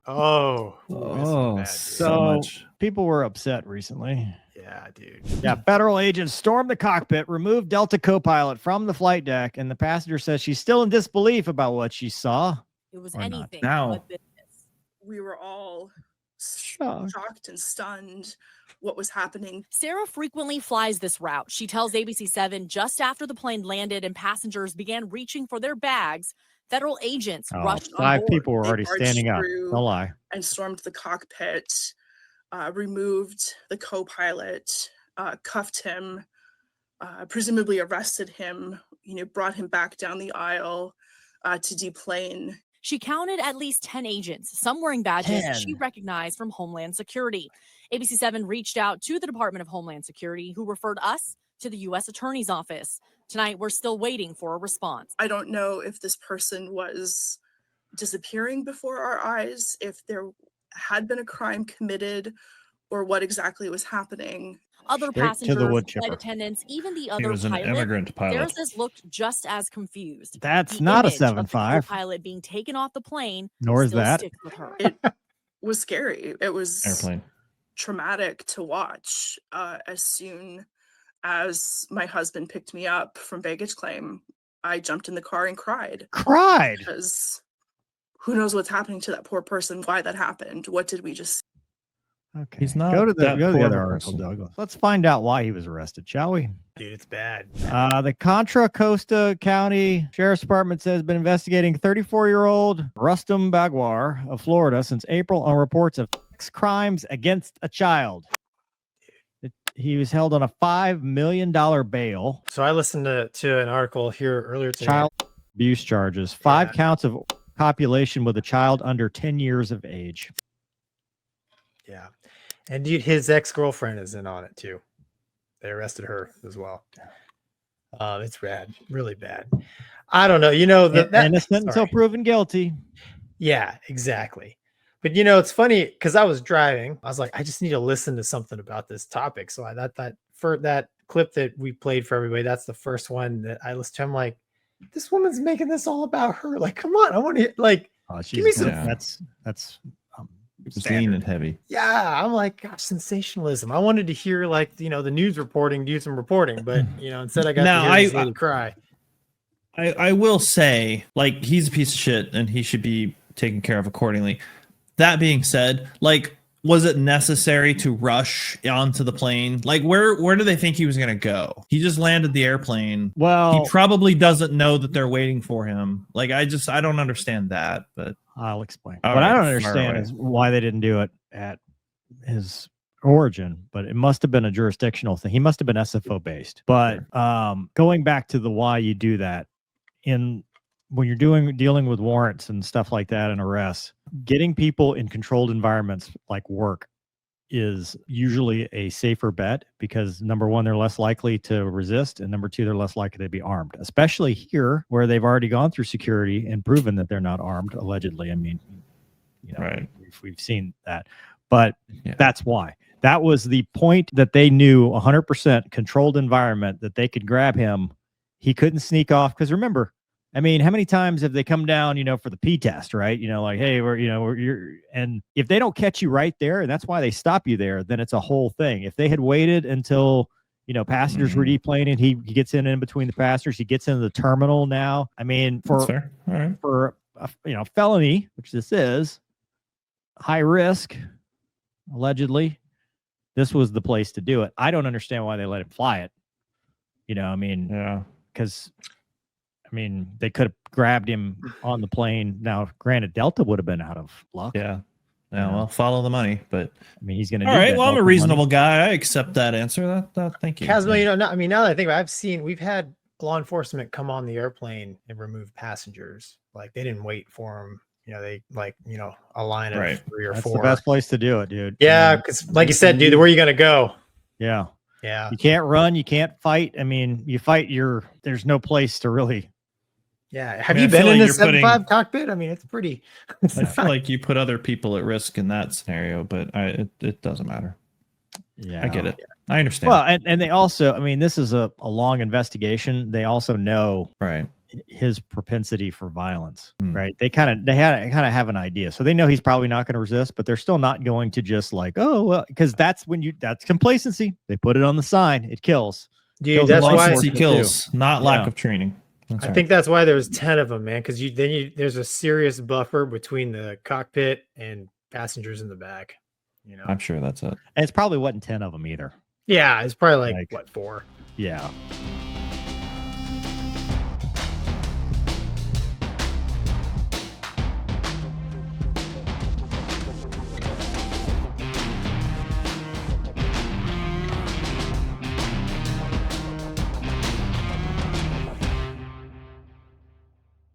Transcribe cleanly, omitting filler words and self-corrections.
Oh, so much. People were upset recently. Yeah, dude. Yeah, federal agents stormed the cockpit, removed Delta co-pilot from the flight deck, and the passenger says she's still in disbelief about what she saw. It was anything but business. We were all shocked and stunned what was happening. Sarah frequently flies this route. She tells ABC7 just after the plane landed and passengers began reaching for their bags, federal agents rushed on Five board. people were already standing up. No lie. And stormed the cockpit, removed the co-pilot, cuffed him, presumably arrested him, brought him back down the aisle to deplane. She counted at least 10 agents, some wearing badges she recognized from Homeland Security. ABC7 reached out to the Department of Homeland Security, who referred us to the U.S. Attorney's Office. Tonight, we're still waiting for a response. I don't know if this person was disappearing before our eyes, if there had been a crime committed, or what exactly was happening. Other passengers, flight attendants, even the other was an immigrant pilot. Theirs looked just as confused. That's The not a image of the 7.5. pilot being taken off the plane. Nor is still that. sticks with her. It was scary. It was Airplane. traumatic to watch. As soon as my husband picked me up from baggage claim, I jumped in the car and cried. Because who knows what's happening to that poor person, why that happened. What did we just see? Okay. He's not Go to the that other article, Douglas. Let's find out why he was arrested, shall we? Dude, it's bad. The Contra Costa County Sheriff's Department says been investigating 34-year-old Rustam Bagwar of Florida since April on reports of crimes against a child. He was held on a $5 million bail. So I listened to an article here earlier today. Child abuse charges, 5 counts of copulation with a child under 10 years of age. Yeah. And dude, his ex-girlfriend is in on it too. They arrested her as well. It's bad, really bad. I don't know. Innocent until proven guilty. Yeah, exactly. But it's funny because I was driving. I was like, I just need to listen to something about this topic. So I thought for that clip that we played for everybody, that's the first one that I listened to. I'm like, this woman's making this all about her. Like, come on, I want to like. Give me some. That's It's lean and heavy. Yeah, I'm like, gosh, sensationalism. I wanted to hear like the news reporting, do some reporting, but instead I got to hear this lady cry. I will say, like, he's a piece of shit and he should be taken care of accordingly. That being said, like, was it necessary to rush onto the plane? Like, where do they think he was going to go? He just landed the airplane. Well, he probably doesn't know that they're waiting for him. Like, I don't understand that, but I'll explain. What I don't understand is why they didn't do it at his origin, but it must have been a jurisdictional thing. He must have been SFO based. But going back to the why you do that, when you're dealing with warrants and stuff like that and arrests, getting people in controlled environments like work is usually a safer bet because number one, they're less likely to resist, and number two, they're less likely to be armed, especially here where they've already gone through security and proven that they're not armed, allegedly. I mean, right. We've seen that, but that's why. That was the point that they knew 100% controlled environment that they could grab him. He couldn't sneak off because remember, I mean, how many times have they come down, for the P test, right? Like, hey, and if they don't catch you right there, and that's why they stop you there, then it's a whole thing. If they had waited until, passengers were deplaning, he gets in between the passengers, he gets into the terminal now. I mean, for felony, which this is, high risk, allegedly, this was the place to do it. I don't understand why they let him fly it. Because they could have grabbed him on the plane. Now, granted, Delta would have been out of luck. Yeah. Well, follow the money, but he's going to. All right. Well, I'm a reasonable guy. I accept that answer. Thank you. Casmo, now that I think about it, we've had law enforcement come on the airplane and remove passengers. Like they didn't wait for them. They a line of 3 or 4. That's the best place to do it, dude. Yeah, because like you said, dude, where are you going to go? Yeah. Yeah. You can't run. You can't fight. I mean, you fight there's no place to really. Yeah. Have you been in this 7.5 cockpit? I mean, it's pretty. I feel like you put other people at risk in that scenario, but it doesn't matter. Yeah. I get it. I understand. Well, and they also, this is a long investigation. They also know, right, his propensity for violence, right? They kind of have an idea, so they know he's probably not going to resist, but they're still not going to just like, oh, well, because that's complacency. They put it on the sign, it kills. Dude, that's why he kills, not lack of training. I think that's why there's 10 of them, man, because there's a serious buffer between the cockpit and passengers in the back. You know, I'm sure that's it. And it's probably wasn't 10 of them either. Yeah, it's probably like what, 4? Yeah.